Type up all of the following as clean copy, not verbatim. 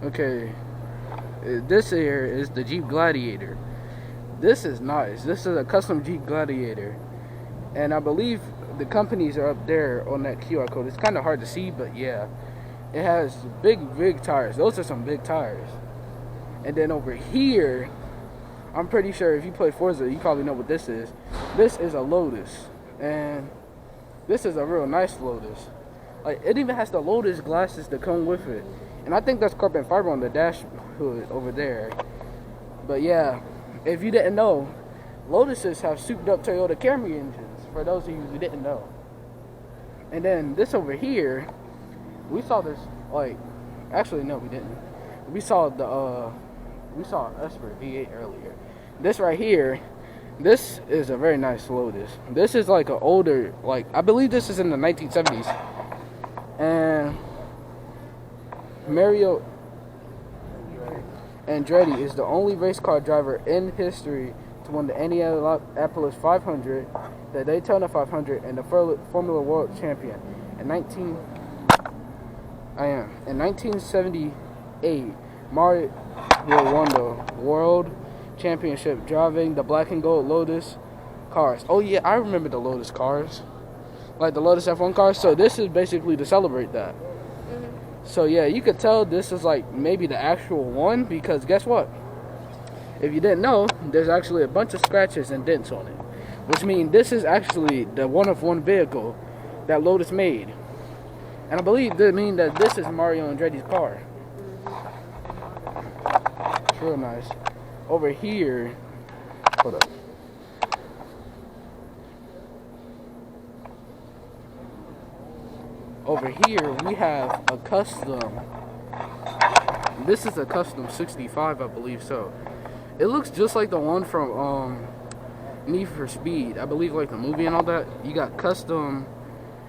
Okay, this here is the Jeep Gladiator. This is nice. This is a custom Jeep Gladiator. And I believe the companies are up there on that QR code. It's kind of hard to see, but yeah. It has big tires. Those are some big tires. And then over here, I'm pretty sure if you play Forza, you probably know what this is. This is a Lotus. And this is a real nice Lotus. Like, it even has the Lotus glasses that come with it. And I think that's carbon fiber on the dash hood over there. But yeah, if you didn't know, Lotuses have souped up Toyota Camry engines, for those of you who didn't know. And then this over here, we saw this, like, actually no we didn't. We saw Esper V8 earlier. This right here, this is a very nice Lotus. This is like an older, like, I believe this is in the 1970s. And Mario Andretti is the only race car driver in history to win the Indianapolis 500, the Daytona 500, and the Formula World Champion. In 1978, Mario won the World Championship driving the black and gold Lotus cars. Oh yeah, I remember the Lotus cars, like the Lotus F1 cars. So this is basically to celebrate that. So yeah, you could tell this is like maybe the actual one, because guess what? If you didn't know, there's actually a bunch of scratches and dents on it, which means this is actually the one-of-one vehicle that Lotus made. And I believe that means that this is Mario Andretti's car. It's real nice. Over here, hold up. Over here, we have a custom. This is a custom 65, I believe so. It looks just like the one from Need for Speed. I believe, like the movie and all that. You got custom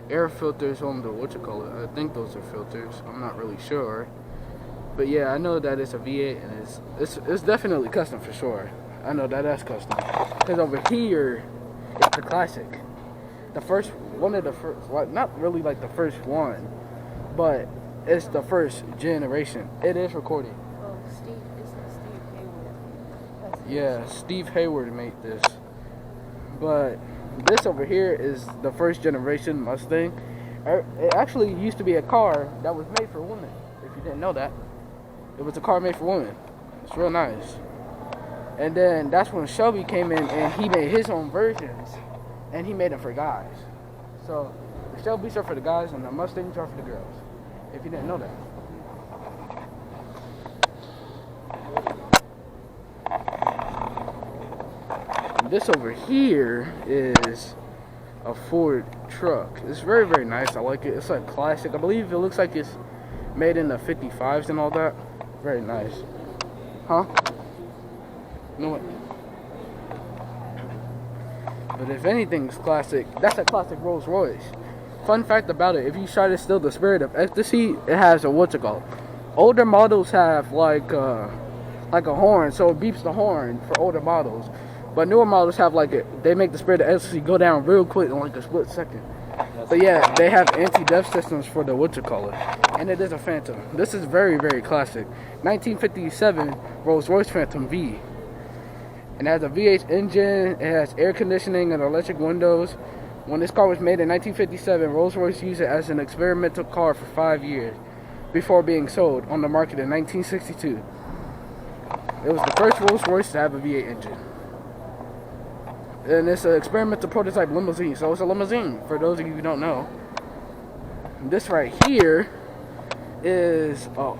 air filters on the I think those are filters. I'm not really sure. But yeah, I know that it's a V8 and it's definitely custom for sure. I know that that's custom. Because over here, it's the classic. One of the first, well, not really like the first one, but it's the first generation. It is recording. Oh, Steve Hayward. Yeah, Steve Hayward made this. But this over here is the first generation Mustang. It actually used to be a car that was made for women, if you didn't know that. It was a car made for women. It's real nice. And then that's when Shelby came in and he made his own versions, and he made them for guys. So the Shelby's are for the guys and the Mustangs are for the girls, if you didn't know that. This over here is a Ford truck. It's very, very nice. I like it. It's like classic. I believe it looks like it's made in the 55s and all that. Very nice. Huh? You know what? But if anything's classic, that's a classic Rolls Royce. Fun fact about it, if you try to steal the spirit of ecstasy, it has a what's it called? Older models have like a horn, so it beeps the horn for older models. But newer models have they make the spirit of ecstasy go down real quick in like a split second. But yeah, they have anti-theft systems for the what's it called? And it is a Phantom. This is very, very classic. 1957 Rolls Royce Phantom V. It has a V8 engine, it has air conditioning and electric windows. When this car was made in 1957, Rolls-Royce used it as an experimental car for 5 years before being sold on the market in 1962. It was the first Rolls-Royce to have a V8 engine. And it's an experimental prototype limousine, so it's a limousine, for those of you who don't know. This right here is a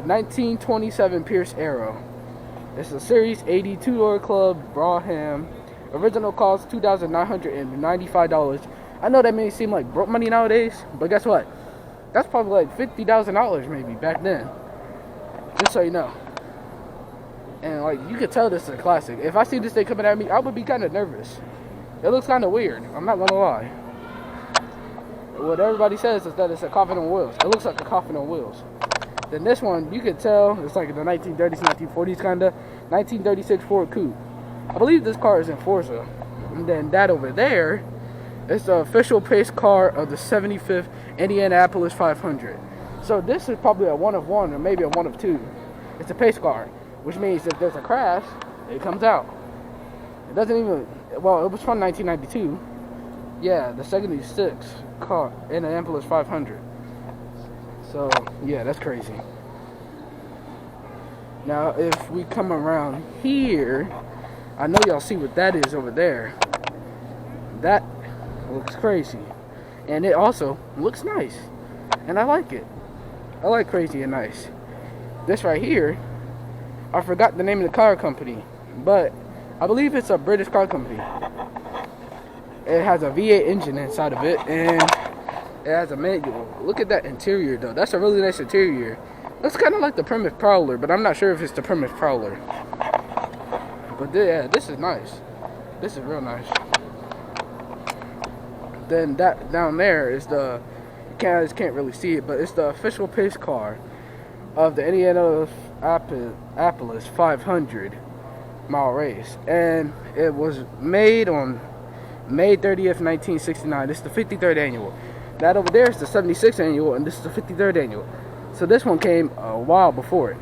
1927 Pierce Arrow. It's a Series 80 two-door club Braham. Original cost $2,995. I know that may seem like broke money nowadays, but guess what? That's probably like $50,000 maybe back then. Just so you know. And like you could tell this is a classic. If I see this thing coming at me, I would be kind of nervous. It looks kind of weird. I'm not gonna lie. What everybody says is that it's a coffin on wheels. It looks like a coffin on wheels. Then this one, you could tell it's like the 1930s, 1940s kind of. 1936 Ford Coupe. I believe this car is in Forza. And then that over there is the official pace car of the 75th Indianapolis 500. So this is probably a 1 of 1 or maybe a 1 of 2. It's a pace car, which means if there's a crash, it comes out. It doesn't even, well, it was from 1992. Yeah, the 76 car, Indianapolis 500. So, yeah, that's crazy. Now, if we come around here, I know y'all see what that is over there. That looks crazy. And it also looks nice. And I like it. I like crazy and nice. This right here, I forgot the name of the car company, but I believe it's a British car company. It has a V8 engine inside of it, and it has a manual. Look at that interior, though. That's a really nice interior. Looks kind of like the Plymouth Prowler, but I'm not sure if it's the Plymouth Prowler. But yeah, this is nice. This is real nice. Then that down there is the, you guys can't really see it, but it's the official pace car of the Indianapolis 500 mile race. And it was made on May 30th, 1969. This is the 53rd annual. That over there is the 76th annual, and this is the 53rd annual. So this one came a while before it.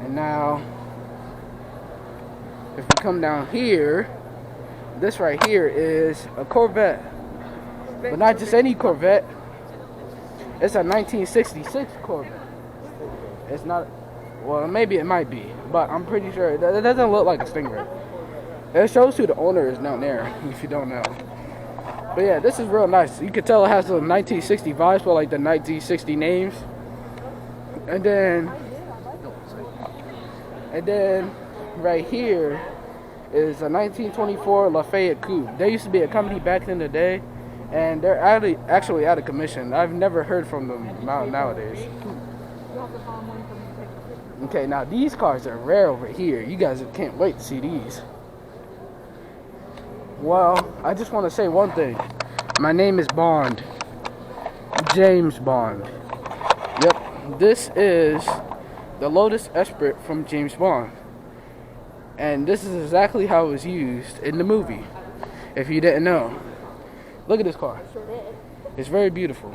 And now, if we come down here, this right here is a Corvette. But not just any Corvette. It's a 1966 Corvette. It's not, well, maybe it might be, but I'm pretty sure it doesn't look like a Stingray. It shows who the owner is down there, if you don't know. But yeah, this is real nice. You can tell it has the 1960 vibes for like the 1960 names. And then right here is a 1924 Lafayette Coupe. There used to be a company back in the day, and they're actually out of commission. I've never heard from them nowadays. Okay, now these cars are rare over here. You guys can't wait to see these. Well, I just want to say one thing. My name is Bond. James Bond. Yep, this is the Lotus Esprit from James Bond. And this is exactly how it was used in the movie, if you didn't know. Look at this car. It's very beautiful.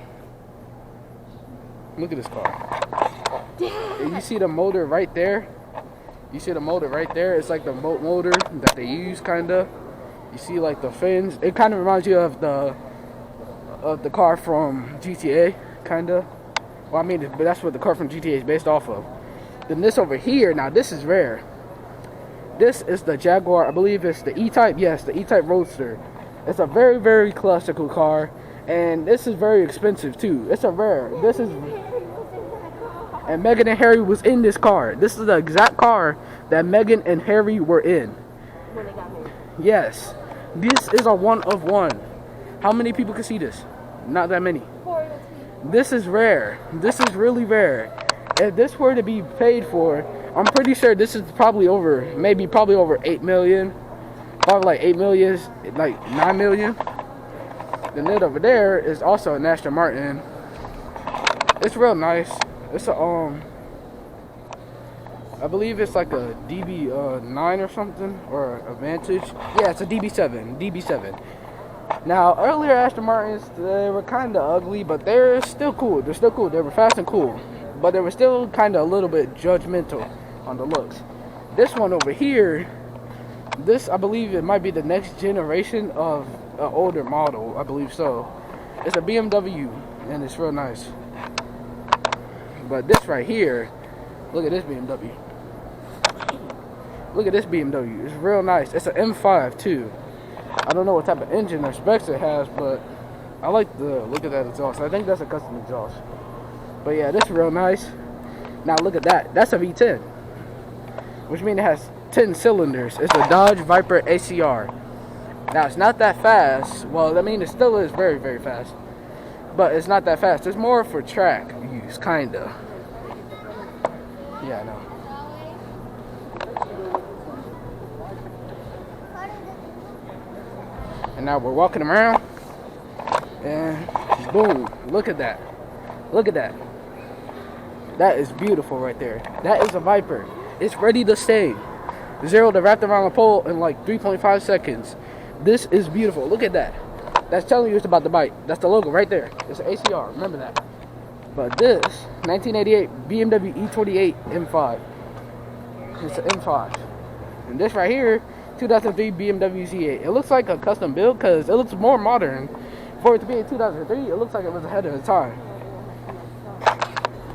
Look at this car. And you see the motor right there? You see the motor right there? It's like the motor that they use, kind of. You see like the fins. It kind of reminds you of the car from GTA, kind of. Well, I mean, but that's what the car from GTA is based off of. Then this over here, now this is rare. This is the Jaguar, I believe it's the E-Type. Yes, the E-Type Roadster. It's a very, very classical car, and this is very expensive too. It's a rare. This is, and Meghan and Harry was in this car. This is the exact car that Meghan and Harry were in. When they got married. Yes. This is a 1 of 1. How many people can see this? Not that many. This is rare. This is really rare. If this were to be paid for, I'm pretty sure this is probably over 8 million. Probably like 8 million, like 9 million. Then that over there is also an Aston Martin. It's real nice. It's a I believe it's like a DB9 or something, or a Vantage. Yeah, it's a DB7. Now, earlier Aston Martins, they were kind of ugly, but they're still cool. They were fast and cool, but they were still kind of a little bit judgmental on the looks. This one over here, this, I believe it might be the next generation of an older model. I believe so. It's a BMW, and it's real nice. But this right here, look at this BMW. Look at this BMW. It's real nice. It's an M5 too. I don't know what type of engine or specs it has, but I like the look at that exhaust. I think that's a custom exhaust. But yeah, this is real nice. Now look at that. That's a V10, which means it has 10 cylinders. It's a Dodge Viper ACR. Now it's not that fast. Well, I mean, it still is very, very fast, but it's not that fast. It's more for track use, kinda. Yeah, I know. And now we're walking around, and boom, look at that. Look at that. That is beautiful right there. That is a Viper. It's ready to stay. 0 to wrapped around the pole in like 3.5 seconds. This is beautiful. Look at that. That's telling you it's about to bite. That's the logo right there. It's an ACR. Remember that. But this 1988 BMW E28 M5. It's an M5. And this right here, 2003 BMW Z8. It looks like a custom build because it looks more modern. For it to be in 2003, it looks like it was ahead of its time.